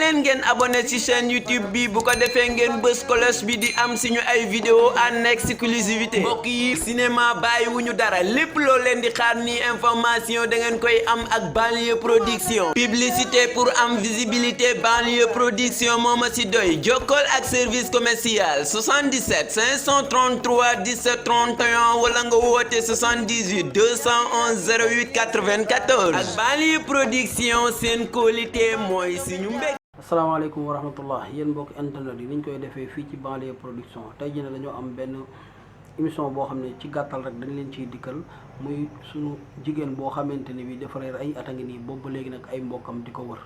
leen ngeen abonné ci chaîne YouTube bi bu ko defee ngeen bës cloche bi di am suñu ay vidéo en exclusivité mbokk yi cinéma bàyyiwuñu dara lépp loo leen di xaar ni information da ngeen koy am ak Banlieue Production publicité pour am visibilité Banlieue Production moo ma ci doy jokkool ak service commercial 77 533 17 31 wala nga woote 78 211 08 94 ak Banlieue Production seen qualité mooy suñu mbég. asalaamaaleykum wa rahmatullah yéen mbokk internet yi niñ koy defee fii ci Banlieue Production tey jii ne dañoo am benn émission boo xam ne ci gàttal rek dañ leen ciy dikkal muy suñu jigéen boo xamante ni bi dafa reer ay at a ngi nii boobu ba léegi nag ay mbokkam di ko wër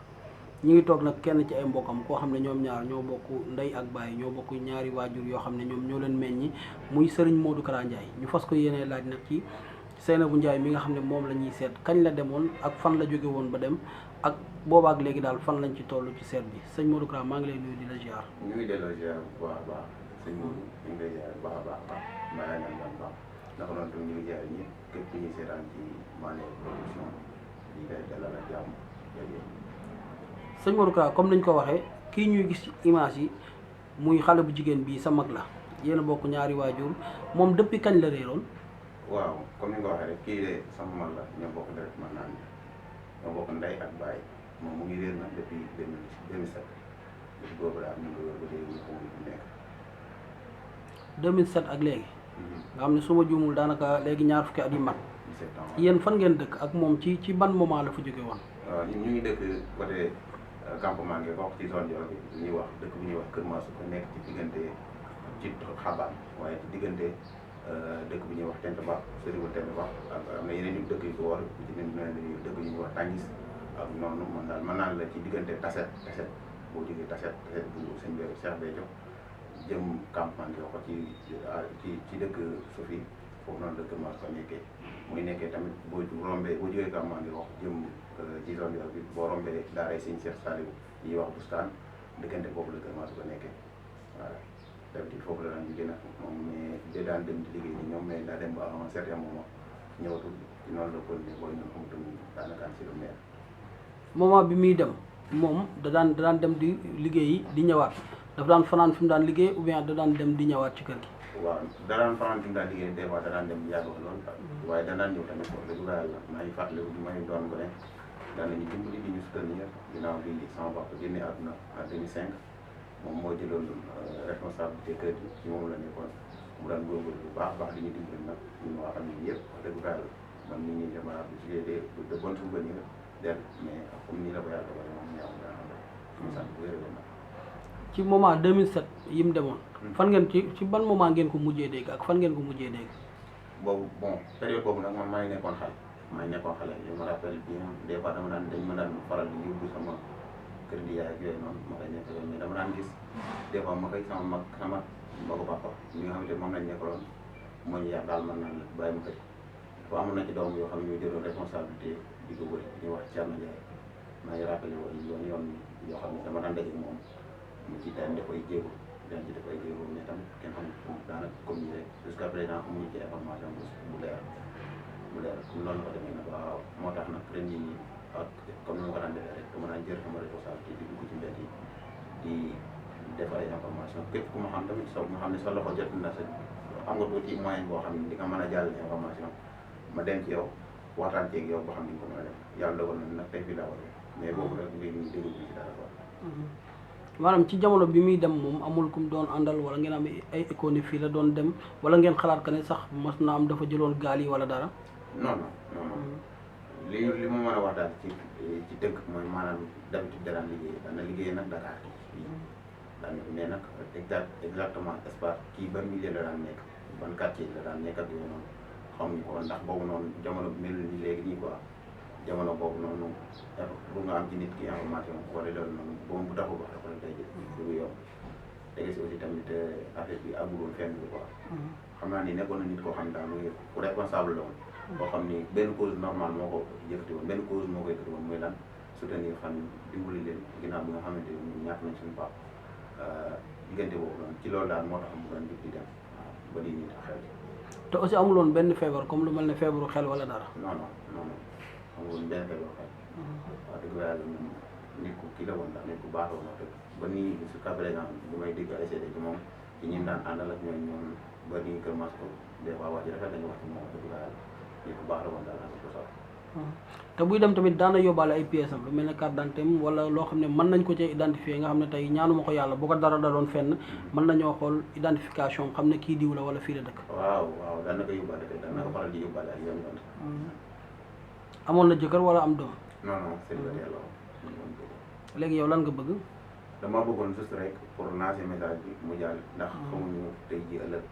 ñu ngi toog nag kenn ci ay mbokkam koo xam ne ñoom ñaar ñoo bokk ndey ak baay ñoo bokk ñaari waajur yoo xam ne ñoom ñoo leen meññi muy Serigne Modou Kara Ndiaye ñu fas ko yéenee laaj nag ci Seynabou Ndiaye mi nga xam ne moom la ñuy seet kañ la demoon ak fan la jóge woon ba dem ak boobaak léegi daal fan lañ ci toll ci seet bi sëñ Modou Kara maa ngi lay nuyu di la ziar. ñu ngi delloo ziar bu baax a baax sëñ Modou ñu ngi lay ziar bu baax a baax maa ngi leen di baax naka noonu tamit ñu ngi ziar ñëpp képp ku ñuy seetaan ci Banlieue Production di koy dalal ak jàmm jërëjëf. sëñ Modou Kara comme nañ ko waxee kii ñuy gis ci image yi muy xale bu jigéen bii sa mag la yéen a bokk ñaari waajur moom depuis kañ la réeroon. waaw comme ni nga ko waxee rek kii de sama mag la ñoo bokk direct man naan ñoo bokk ndey ak baay moom mu ngi réer nag depuis 2007 depuis boobu daal ñu ngi wër ba léegi ñu ko nekk. 2007 ak léegi. nga xam ne su ma juumul daanaka léegi ñaar fukki at yi mat. 17 ans yéen fan ngeen dëkk ak moom ci ban moment la fa jóge woon. waaw ñu ngi dëkk côté campement ngi bokk ci zone Djolof bi ñuy wax dëkk bu ñuy wax Kër Masou ko nekk ci diggante ci xabaan waaye ci diggante dëkk bu ñuy wax Tent Ba soriwul Tent Ba ak am na yeneen yu dëkk yu ko war ci dëkk yu ñuy wax Tangis ak noonu man daal mën naa la ci diggante Taset boo jógee Taset bu sëñ bi Cheikh Béthio jëm campement ngi wax ko ci dëkk Sofi foofu noonu dëkk Mas ko nekkee muy nekkee tamit boo rombee boo jógee campement ngi wax jëm ci zone bi boo rombee daaray sëñ Cheikh Saliou yi wax bustaan diggante boobu la Kër Mas ko nekkee voilà d'habitude foofu la daan jigéen ak moom mais da daan dem di liggéey ni ñoom mais daa dem ba un certain moment ñëwatul ci noonu la continué booy ñoom xamutum daanaka si lu neex. moment bi muy dem moom da daan dem di liggéeyi di ñëwaat dafa daan fanaan fi mu daan liggéey ou bien da daan dem di ñëwaat ci kër gi. waaw da daan fanaan fi mu daan liggéey des fois da daan dem yàgg lool waaye da daan ñëw tamit wax dëgg yàlla maa ngi fàttaliku bi may doon ko ne daan nañu dimbali di ñu soutenir ginnaaw bi sama papa génne àdduna en 2005 moom moo jëloon responsabilité kër gi ci moom la nekkoon mu daan góorgóorlu bu baax baax di ñu dimbali nag ñun waa famille yëpp wax dëgg yàlla man nit ñi dama jugee de bonne souvenir del mais comme nii la ko yàlla dogalee moom ñaaw daa xam ne sant bu wér nag ci moment 2007 yi mu demoon. fan ngeen ci ban moment ngeen ko mujjee dégg ak fan ngeen ko mujjee dégg. boobu bon période boobu nag man maa ngi nekkoon xale je me rappelle bien des fois dañ ma daan faral di yóbbu sama kër di yaay ak yooyu noonu ma koy nekk mais dama daan gis des fois ma koy sama magu papa mi nga xamante moom lañ nekkaloon moo ñu yar daal man naan la bàyyi ma koy dafa amoon na ci doom yoo xam ne ñoo jëloon responsabilité di ko wëri ñuy wax Thierno Ndiaye maa ngi rappelé woon yoon yoo xam ne dama daan daje moom mu ci daan def ay jéego mais tamit kenn xamul daanaka comme ni rek jusqu'à présent amuñu ci information bu leer comme noonu la ko demee nag waaw moo tax nag ren jii nii ak comme ni ma ko daan defee rek dama daan jël sama responsabilité di dugg ci mbedd yi di def ay information képp ku ma xam tamit soo nga xam ne sa loxo jot na sa am nga tuuti moyen boo xam ne di nga mën a jàllale information ma dem ci yow waxtaan ceeg yow boo xam ne ko mën a def yàlla dogal na nag tey fii laa war mais boobu rek léegi ñu déglu ci dara quoi. maanaam ci jamono bi muy dem moom amul kum doon àndal wala ngeen am ay école fii la doon dem wala ngeen xalaat que ne sax mas na am dafa jëloon gaal yi wala dara. non li ma mën a wax daal ci dëgg mooy maanaam d'habitude da daan liggéey nag Dakar kii daan mais nag exactement espace kii ban milieu la daan nekk ban quartier la daan nekk ak yooyu noonu xamuñu ko ndax boobu noonu jamono bi mel ni léegi nii quoi jamono boobu noonu bu nga am ci nit ki information wala loolu noonu boobu bu taxul wax rek wala day jël du yomb te gis aussi tamit affaire bi àggul fenn bi quoi xam naa ni nekkoon na nit koo xam ne daal muy ku responsable la woon boo xam ni benn cause normale moo ko yëkkati woon benn cause moo ko yëkkati woon muy lan soutenir famille dimbali leen ginnaaw bi nga xamante ni ñun ñàkk nañ suñu papa diggante boobu noonu ci loolu daal moo tax mu doon di dem waaw ba lii nii xel te aussi amuloon benn feebar comme lu mel ne feebaru xel wala dara. non amuloon benn feebaru xel wax dëgg yàlla moom nit ku kii la woon daal nit ku baax la woon wax dëgg ba nii su cas par exemple bu may dégg ay seede ci moom ci ñi daan àndal ak ñoom ba nii Kër Masco des fois wax ji rafet dañu wax ci moom dëgg yàlla nit ku baax la woon daal ak ko sax te buy dem tamit daana yóbbaale ay pièces am lu mel ne carte d'identité am wala loo xam ne mën nañ ko cee identifier nga xam ne tey ñaanuma ko yàlla bu ko dara daloon fenn mën nañoo xool identification xam ne kii diw la wala fii la dëkk. waaw daan na ko yóbbaale kay daan na ko faral di yóbbaale ak yoon. amoon na jëkkër wala am doom. non célibataire la woon. léegi yow lan nga bëgg. dama bëggoon juste rek pour lancer message bi mu jàll ndax xamuñu tey ji ëllëg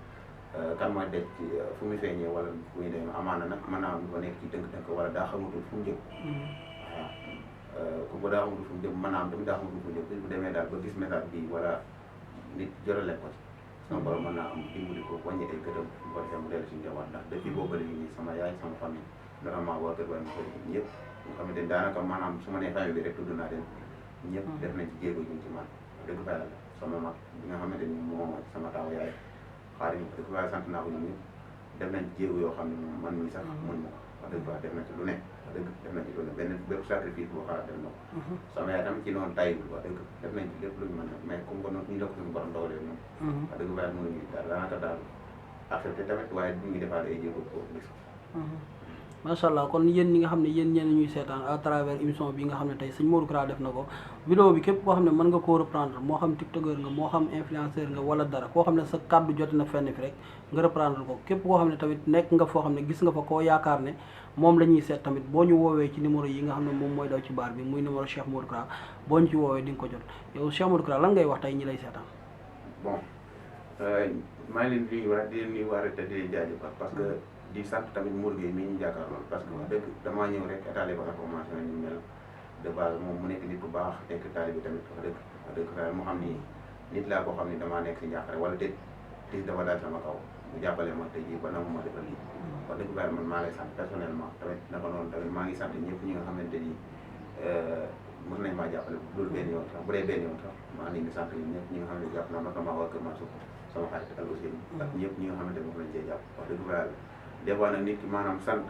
kan mooy dej ci fu muy feeñee wala fu muy demee amaana nag mën naa am ba nekk ci tënk-tënk wala daa xamatul fu mu jëm. waaw ku ba daa xamatul fu mu jëm mën naa am tamit daa xamatul fu mu jëm bu demee daal ba gis message bi wala nit jotale ko ci sama borom mën naa am dimbali ko wàññi ay gëtam bu ko defee mu dellu si njaboot ndax depuis boobu léegi nii sama yaay sama famille vraiment waa kër Baye Moussa ñëpp nga xamante ni daanaka maanaam su ma nee famille bi rek tudd naa leen ñëpp def nañ ci jéego ñu ci man dëgg fa yàlla sama mag bi nga xamante ni moo sama taaw yaay xaar yi dëgg fa yàlla sant naa ko ñun ñëpp def nañ ci jéego yoo xam ne moom man mii sax mën ma ko wax dëgg fa def na ci lu ne wax dëgg def nañ ci lu ne benn bépp sacrifice boo xalaat def na ko sama yaay tamit ci noonu tayiwul wax dëgg def nañ ci lépp lu ñu mën a mais comme que noonu ñu la ko suñu borom dogalee moom wax dëgg fa yàlla mënuñu daal daanaka daal accepté tamit waaye ñu ngi defaat ay jéego pour gis macha allah kon yéen ñi nga xam ne yéen ñeen ñuy seetaan à travers émission bi nga xam ne tey sëñ Modou Kara def na ko vidéo bi képp koo xam ne mën nga koo reprendre moo xam tiktokeur nga moo xam influenceur nga wala dara koo xam ne sa kàddu joti na fenn fi rek nga reprendre ko képp koo xam ne tamit nekk nga foo xam ne gis nga fa koo yaakaar ne moom la ñuy seet tamit boo ñu woowee ci numéro yi nga xam ne moom mooy daw ci baar bi muy numéro Cheikh Modou Kara boo ñu ci woowee di nga ko jot yow Cheikh Modou Kara lan ngay wax tey ñi lay seetaan. bon maa ngi leen di nuyuwaat di leen nuyuwaat te di leen jaajëfal parce que di sant tamit Mour Gueye mi ñu jàkkaarlool parce que wax dëgg damaa ñëw rek étaler ko information yi ñu mel de base moom mu nekk nit bu baax nekk taalibe tamit wax dëgg fa mu xam ni nit laa koo xam ni damaa nekk si njàqare wala te tiis dafa daal sama kaw mu jàppale ma tey jii ba nangu ma defal lii wax dëgg fa man maa lay sant personnellement tamit naka noonu tamit maa ngi sant ñëpp ñi nga xamante ni mën nañ maa jàppale bu dul benn yoon sax bu dee benn yoon sax maa ngi leen di sant ñëpp ñi nga xam ne jàpp na notamment waa Kër Masou sama xarit ak aussi ak ñëpp ñi nga xamante ni moom lañ cee jàpp wax dëgg fa yàlla des fois nag nit ki maanaam sant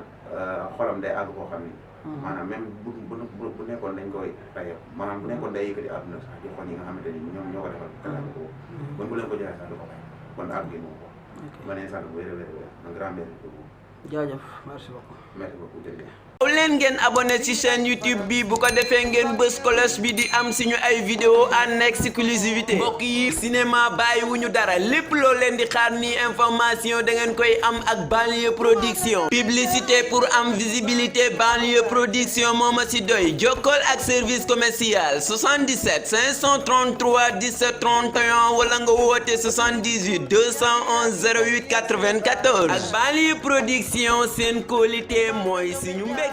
xolam day àgg koo xam ni maanaam même bu nekkoon dañ koy fayee maanaam bu nekkoon day yëkkati àdduna sax jox ko ñi nga xamante ni ñoom ñoo ko defal kalaat ko kon bu leen ko joxee sax du ko fay kon àgg gi moom ko ma leen sant bu wér un grand merci beaucoup jaajëf merci beaucoup jërëjëf aw leen ngeen abonné ci chaîne YouTube bi bu ko defee ngeen bës cloche bi di am suñu ay vidéo en exclusivité mbokk yi cinéma bàyyiwuñu dara lépp loo leen di xaar ni information da ngeen koy am ak Banlieue Production publicité pour am visibilité Banlieue Production moo ma ci doy jokkool ak service commercial 77 533 17 31 wala nga woote 78 211 08 94 ak Banlieue Production seen qualité mooy suñu mbég